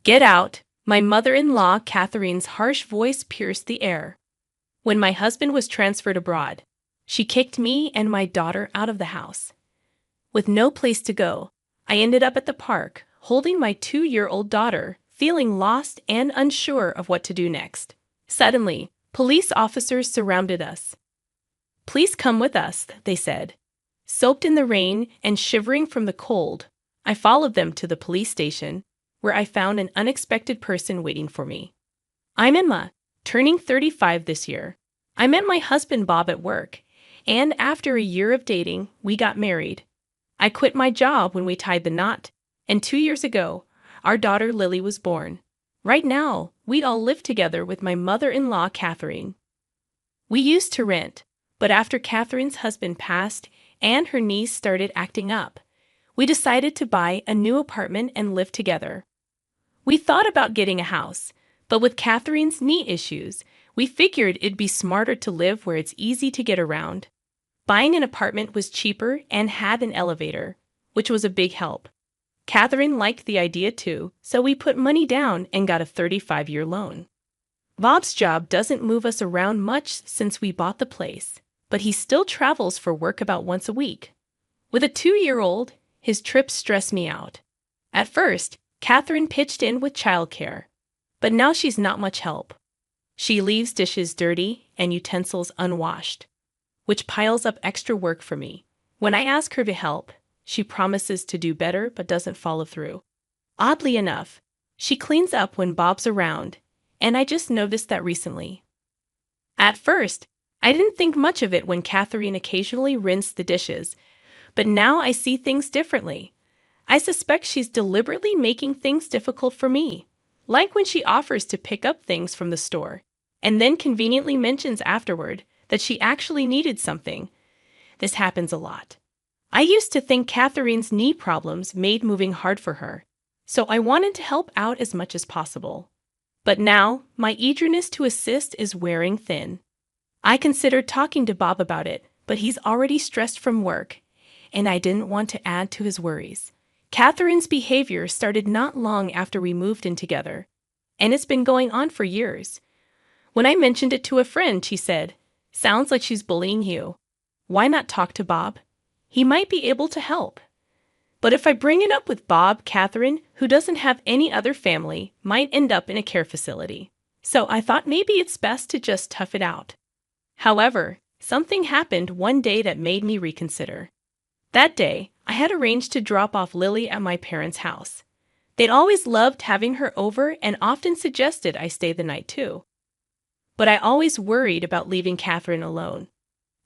Get out! My mother-in-law Catherine's harsh voice pierced the air. When my husband was transferred abroad, she kicked me and my daughter out of the house. With no place to go, I ended up at the park, holding my 2-year-old daughter, feeling lost and unsure of what to do next. Suddenly, police officers surrounded us. "Please come with us," they said. Soaked in the rain and shivering from the cold, I followed them to the police station, where I found an unexpected person waiting for me. I'm Emma, turning 35 this year. I met my husband Bob at work, and after a year of dating, we got married. I quit my job when we tied the knot, and 2 years ago, our daughter Lily was born. Right now, we all live together with my mother-in-law Catherine. We used to rent, but after Catherine's husband passed and her niece started acting up, we decided to buy a new apartment and live together. We thought about getting a house, but with Catherine's knee issues, we figured it'd be smarter to live where it's easy to get around. Buying an apartment was cheaper and had an elevator, which was a big help. Catherine liked the idea too, so we put money down and got a 35-year loan. Bob's job doesn't move us around much since we bought the place, but he still travels for work about once a week. With a 2-year-old, his trips stress me out. At first, Catherine pitched in with childcare, but now she's not much help. She leaves dishes dirty and utensils unwashed, which piles up extra work for me. When I ask her to help, she promises to do better but doesn't follow through. Oddly enough, she cleans up when Bob's around, and I just noticed that recently. At first, I didn't think much of it when Catherine occasionally rinsed the dishes, but now I see things differently. I suspect she's deliberately making things difficult for me, like when she offers to pick up things from the store, and then conveniently mentions afterward that she actually needed something. This happens a lot. I used to think Catherine's knee problems made moving hard for her, so I wanted to help out as much as possible. But now, my eagerness to assist is wearing thin. I considered talking to Bob about it, but he's already stressed from work, and I didn't want to add to his worries. Catherine's behavior started not long after we moved in together, and it's been going on for years. When I mentioned it to a friend, she said, "Sounds like she's bullying you. Why not talk to Bob? He might be able to help." But if I bring it up with Bob, Catherine, who doesn't have any other family, might end up in a care facility. So I thought maybe it's best to just tough it out. However, something happened one day that made me reconsider. That day, I had arranged to drop off Lily at my parents' house. They'd always loved having her over and often suggested I stay the night too. But I always worried about leaving Catherine alone.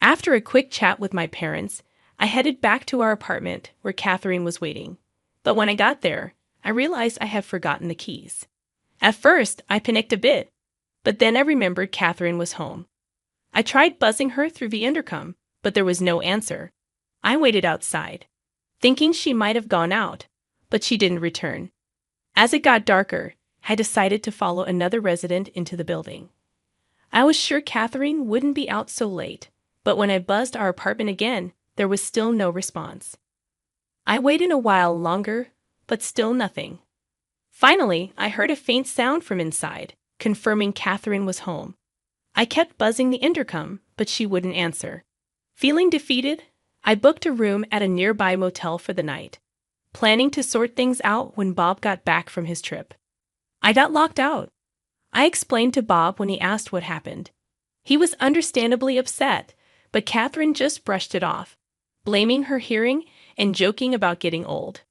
After a quick chat with my parents, I headed back to our apartment where Catherine was waiting. But when I got there, I realized I had forgotten the keys. At first, I panicked a bit, but then I remembered Catherine was home. I tried buzzing her through the intercom, but there was no answer. I waited outside, thinking she might have gone out, but she didn't return. As it got darker, I decided to follow another resident into the building. I was sure Catherine wouldn't be out so late, but when I buzzed our apartment again, there was still no response. I waited a while longer, but still nothing. Finally, I heard a faint sound from inside, confirming Catherine was home. I kept buzzing the intercom, but she wouldn't answer. Feeling defeated, I booked a room at a nearby motel for the night, planning to sort things out when Bob got back from his trip. I got locked out. I explained to Bob when he asked what happened. He was understandably upset, but Catherine just brushed it off, blaming her hearing and joking about getting old.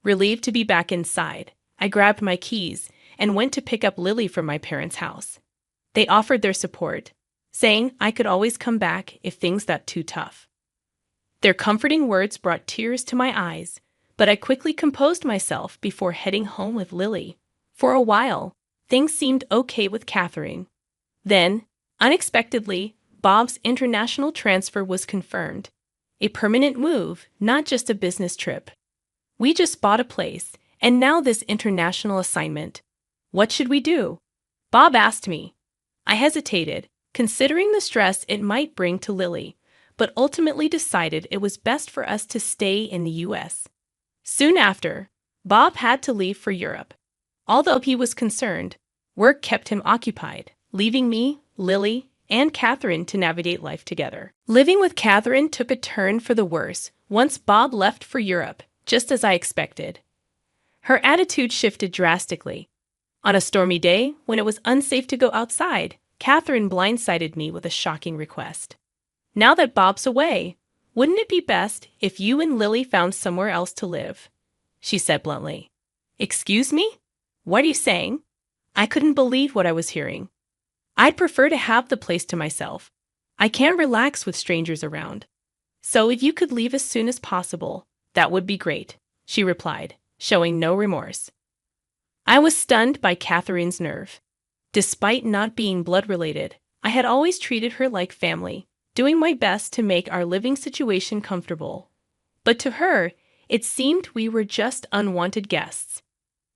Relieved to be back inside, I grabbed my keys and went to pick up Lily from my parents' house. They offered their support, saying I could always come back if things got too tough. Their comforting words brought tears to my eyes, but I quickly composed myself before heading home with Lily. For a while, things seemed okay with Catherine. Then, unexpectedly, Bob's international transfer was confirmed. A permanent move, not just a business trip. We just bought a place, and now this international assignment. What should we do? Bob asked me. I hesitated, considering the stress it might bring to Lily, but ultimately decided it was best for us to stay in the U.S. Soon after, Bob had to leave for Europe. Although he was concerned, work kept him occupied, leaving me, Lily, and Catherine to navigate life together. Living with Catherine took a turn for the worse once Bob left for Europe, just as I expected. Her attitude shifted drastically. On a stormy day, when it was unsafe to go outside, Catherine blindsided me with a shocking request. "Now that Bob's away, wouldn't it be best if you and Lily found somewhere else to live?" she said bluntly. "Excuse me? What are you saying?" I couldn't believe what I was hearing. "I'd prefer to have the place to myself. I can't relax with strangers around. So if you could leave as soon as possible, that would be great," she replied, showing no remorse. I was stunned by Catherine's nerve. Despite not being blood-related, I had always treated her like family, doing my best to make our living situation comfortable. But to her, it seemed we were just unwanted guests.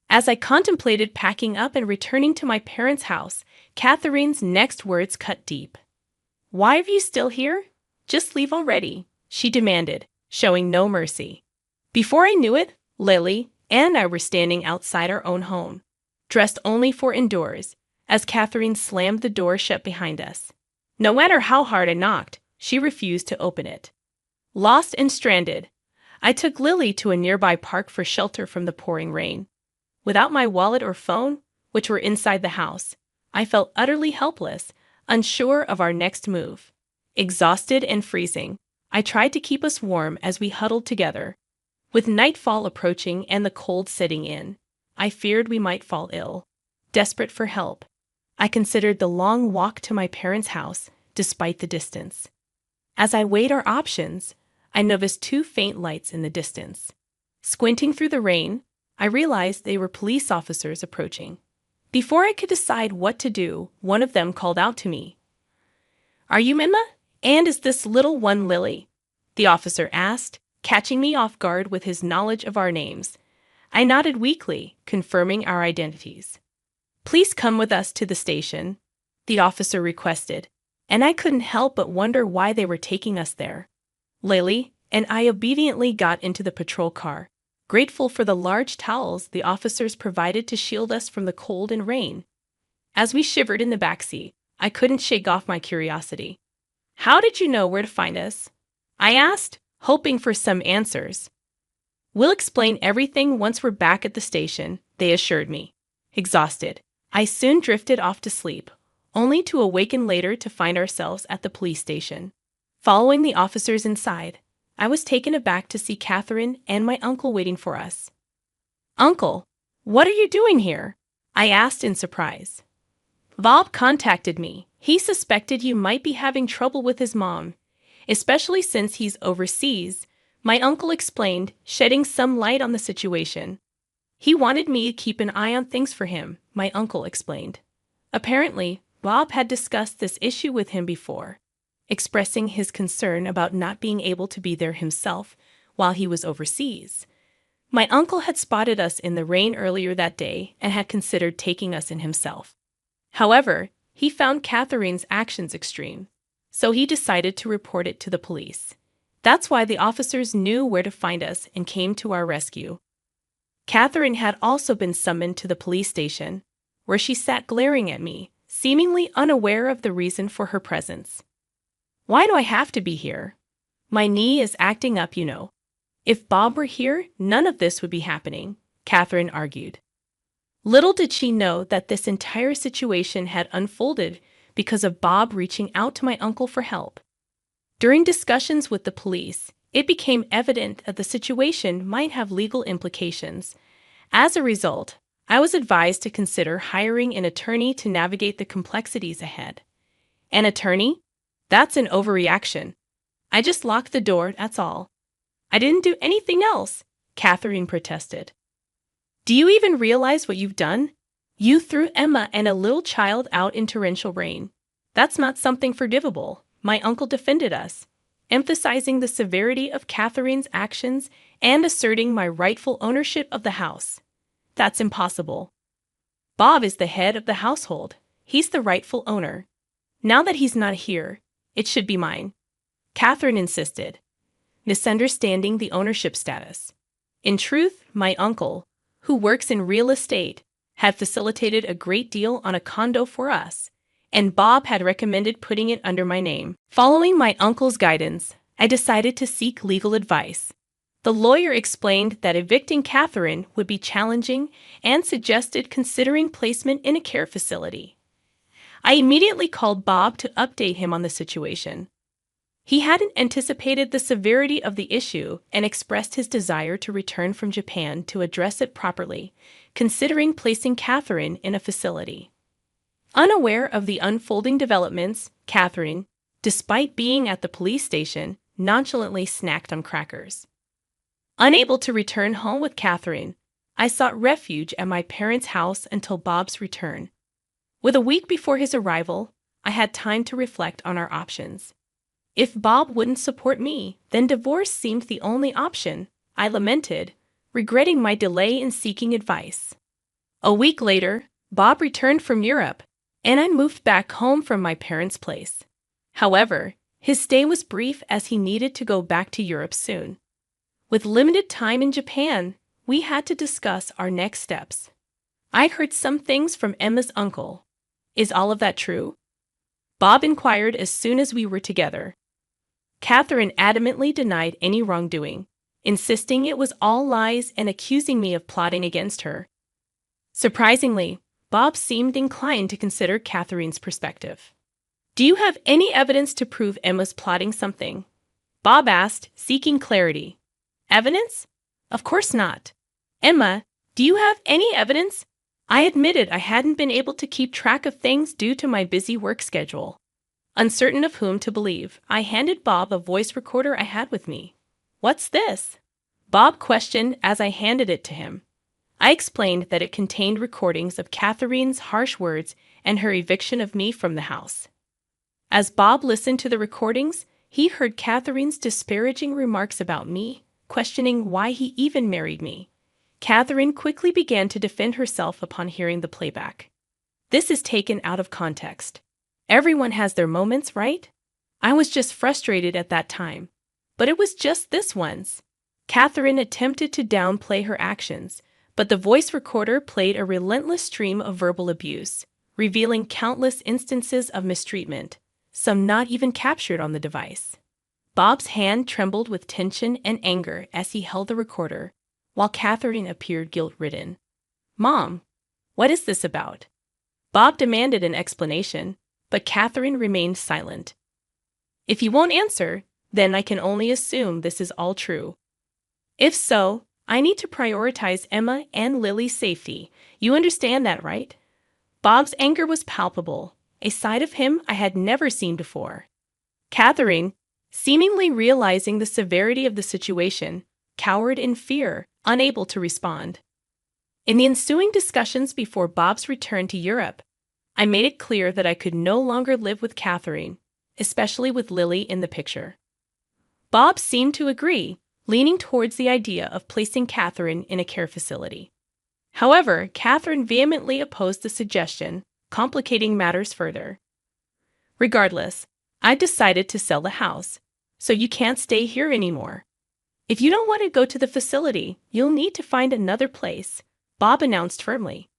As I contemplated packing up and returning to my parents' house, Catherine's next words cut deep. "Why are you still here? Just leave already," she demanded, showing no mercy. Before I knew it, Lily and I were standing outside our own home, dressed only for indoors, as Catherine slammed the door shut behind us. No matter how hard I knocked, she refused to open it. Lost and stranded, I took Lily to a nearby park for shelter from the pouring rain. Without my wallet or phone, which were inside the house, I felt utterly helpless, unsure of our next move. Exhausted and freezing, I tried to keep us warm as we huddled together. With nightfall approaching and the cold setting in, I feared we might fall ill. Desperate for help, I considered the long walk to my parents' house, despite the distance. As I weighed our options, I noticed two faint lights in the distance. Squinting through the rain, I realized they were police officers approaching. Before I could decide what to do, one of them called out to me. "Are you Emma? And is this little one Lily?" the officer asked, catching me off guard with his knowledge of our names. I nodded weakly, confirming our identities. "Please come with us to the station," the officer requested, and I couldn't help but wonder why they were taking us there. Lily and I obediently got into the patrol car, grateful for the large towels the officers provided to shield us from the cold and rain. As we shivered in the backseat, I couldn't shake off my curiosity. "How did you know where to find us?" I asked, hoping for some answers. "We'll explain everything once we're back at the station," they assured me. Exhausted, I soon drifted off to sleep, only to awaken later to find ourselves at the police station. Following the officers inside, I was taken aback to see Catherine and my uncle waiting for us. "Uncle, what are you doing here?" I asked in surprise. "Bob contacted me. He suspected you might be having trouble with his mom, especially since he's overseas," my uncle explained, shedding some light on the situation. "He wanted me to keep an eye on things for him," my uncle explained. Apparently, Bob had discussed this issue with him before, expressing his concern about not being able to be there himself while he was overseas. My uncle had spotted us in the rain earlier that day and had considered taking us in himself. However, he found Catherine's actions extreme, so he decided to report it to the police. That's why the officers knew where to find us and came to our rescue. Catherine had also been summoned to the police station, where she sat glaring at me, seemingly unaware of the reason for her presence. "Why do I have to be here? My knee is acting up, you know. If Bob were here, none of this would be happening," Catherine argued. Little did she know that this entire situation had unfolded because of Bob reaching out to my uncle for help. During discussions with the police, it became evident that the situation might have legal implications. As a result, I was advised to consider hiring an attorney to navigate the complexities ahead. An attorney? That's an overreaction. I just locked the door, that's all. I didn't do anything else, Catherine protested. "Do you even realize what you've done? You threw Emma and a little child out in torrential rain. That's not something forgivable," my uncle defended us, emphasizing the severity of Catherine's actions and asserting my rightful ownership of the house. "That's impossible. Bob is the head of the household. He's the rightful owner. Now that he's not here, it should be mine," Catherine insisted, misunderstanding the ownership status. In truth, my uncle, who works in real estate, had facilitated a great deal on a condo for us, and Bob had recommended putting it under my name. Following my uncle's guidance, I decided to seek legal advice. The lawyer explained that evicting Catherine would be challenging and suggested considering placement in a care facility. I immediately called Bob to update him on the situation. He hadn't anticipated the severity of the issue and expressed his desire to return from Japan to address it properly, considering placing Catherine in a facility. Unaware of the unfolding developments, Catherine, despite being at the police station, nonchalantly snacked on crackers. Unable to return home with Catherine, I sought refuge at my parents' house until Bob's return. With a week before his arrival, I had time to reflect on our options. If Bob wouldn't support me, then divorce seemed the only option, I lamented, regretting my delay in seeking advice. A week later, Bob returned from Europe, and I moved back home from my parents' place. However, his stay was brief as he needed to go back to Europe soon. With limited time in Japan, we had to discuss our next steps. I heard some things from Emma's uncle. Is all of that true? Bob inquired as soon as we were together. Catherine adamantly denied any wrongdoing, insisting it was all lies and accusing me of plotting against her. Surprisingly, Bob seemed inclined to consider Catherine's perspective. Do you have any evidence to prove Emma's plotting something? Bob asked, seeking clarity. Evidence? Of course not. Emma, do you have any evidence? I admitted I hadn't been able to keep track of things due to my busy work schedule. Uncertain of whom to believe, I handed Bob a voice recorder I had with me. What's this? Bob questioned as I handed it to him. I explained that it contained recordings of Catherine's harsh words and her eviction of me from the house. As Bob listened to the recordings, he heard Catherine's disparaging remarks about me, questioning why he even married me. Catherine quickly began to defend herself upon hearing the playback. This is taken out of context. Everyone has their moments, right? I was just frustrated at that time. But it was just this once. Catherine attempted to downplay her actions, but the voice recorder played a relentless stream of verbal abuse, revealing countless instances of mistreatment, some not even captured on the device. Bob's hand trembled with tension and anger as he held the recorder, while Catherine appeared guilt-ridden. Mom, what is this about? Bob demanded an explanation, but Catherine remained silent. If you won't answer, then I can only assume this is all true. If so, I need to prioritize Emma and Lily's safety. You understand that, right? Bob's anger was palpable, a side of him I had never seen before. Catherine, seemingly realizing the severity of the situation, cowered in fear, unable to respond. In the ensuing discussions before Bob's return to Europe, I made it clear that I could no longer live with Catherine, especially with Lily in the picture. Bob seemed to agree, leaning towards the idea of placing Catherine in a care facility. However, Catherine vehemently opposed the suggestion, complicating matters further. Regardless, I decided to sell the house, so you can't stay here anymore. If you don't want to go to the facility, you'll need to find another place, Bob announced firmly.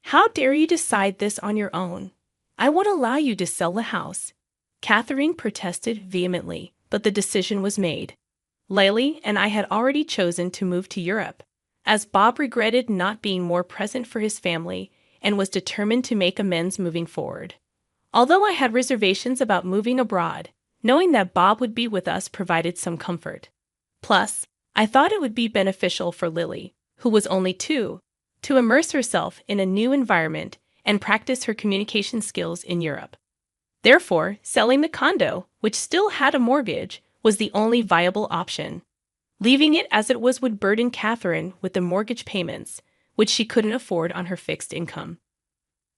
How dare you decide this on your own? I won't allow you to sell the house. Catherine protested vehemently, but the decision was made. Lily and I had already chosen to move to Europe, as Bob regretted not being more present for his family and was determined to make amends moving forward. Although I had reservations about moving abroad, knowing that Bob would be with us provided some comfort. Plus, I thought it would be beneficial for Lily, who was only 2, to immerse herself in a new environment and practice her communication skills in Europe. Therefore, selling the condo, which still had a mortgage, was the only viable option. Leaving it as it was would burden Catherine with the mortgage payments, which she couldn't afford on her fixed income.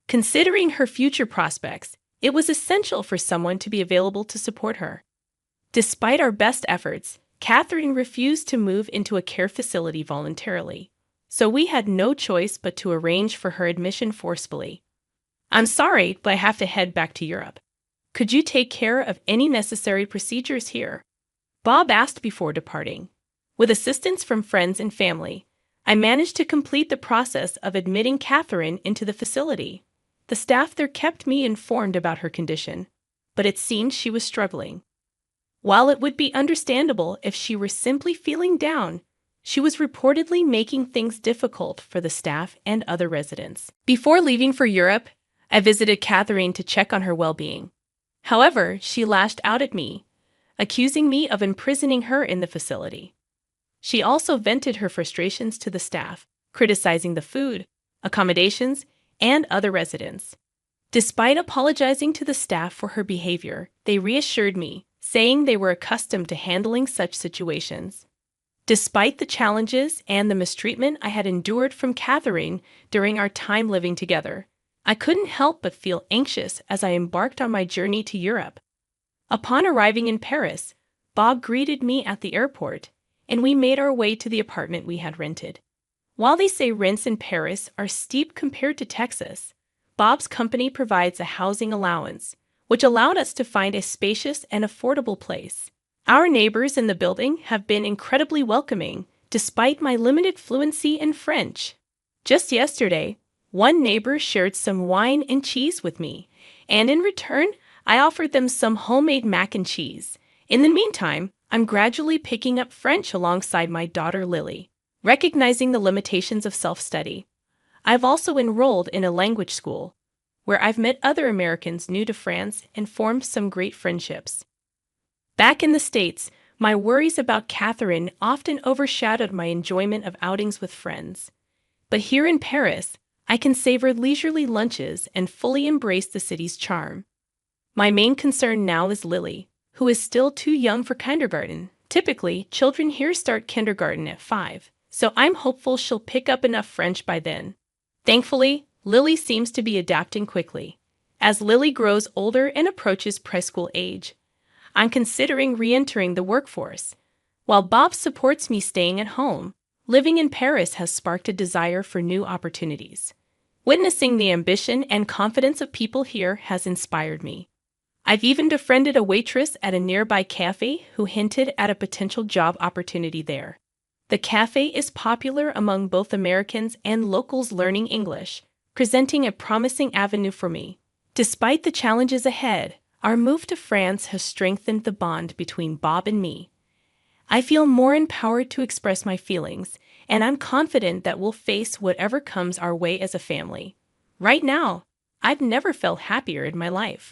Considering her future prospects, it was essential for someone to be available to support her. Despite our best efforts, Catherine refused to move into a care facility voluntarily, so we had no choice but to arrange for her admission forcibly. I'm sorry, but I have to head back to Europe. Could you take care of any necessary procedures here? Bob asked before departing. With assistance from friends and family, I managed to complete the process of admitting Catherine into the facility. The staff there kept me informed about her condition, but it seemed she was struggling. While it would be understandable if she were simply feeling down, she was reportedly making things difficult for the staff and other residents. Before leaving for Europe, I visited Catherine to check on her well-being. However, she lashed out at me, accusing me of imprisoning her in the facility. She also vented her frustrations to the staff, criticizing the food, accommodations, and other residents. Despite apologizing to the staff for her behavior, they reassured me, saying they were accustomed to handling such situations. Despite the challenges and the mistreatment I had endured from Catherine during our time living together, I couldn't help but feel anxious as I embarked on my journey to Europe. Upon arriving in Paris, Bob greeted me at the airport, and we made our way to the apartment we had rented. While they say rents in Paris are steep compared to Texas, Bob's company provides a housing allowance, which allowed us to find a spacious and affordable place. Our neighbors in the building have been incredibly welcoming, despite my limited fluency in French. Just yesterday, one neighbor shared some wine and cheese with me, and in return, I offered them some homemade mac and cheese. In the meantime, I'm gradually picking up French alongside my daughter Lily, recognizing the limitations of self-study. I've also enrolled in a language school, where I've met other Americans new to France and formed some great friendships. Back in the States, my worries about Catherine often overshadowed my enjoyment of outings with friends. But here in Paris, I can savor leisurely lunches and fully embrace the city's charm. My main concern now is Lily, who is still too young for kindergarten. Typically, children here start kindergarten at 5, so I'm hopeful she'll pick up enough French by then. Thankfully, Lily seems to be adapting quickly. As Lily grows older and approaches preschool age, I'm considering re-entering the workforce. While Bob supports me staying at home, living in Paris has sparked a desire for new opportunities. Witnessing the ambition and confidence of people here has inspired me. I've even befriended a waitress at a nearby cafe who hinted at a potential job opportunity there. The cafe is popular among both Americans and locals learning English, presenting a promising avenue for me. Despite the challenges ahead, our move to France has strengthened the bond between Bob and me. I feel more empowered to express my feelings, and I'm confident that we'll face whatever comes our way as a family. Right now, I've never felt happier in my life.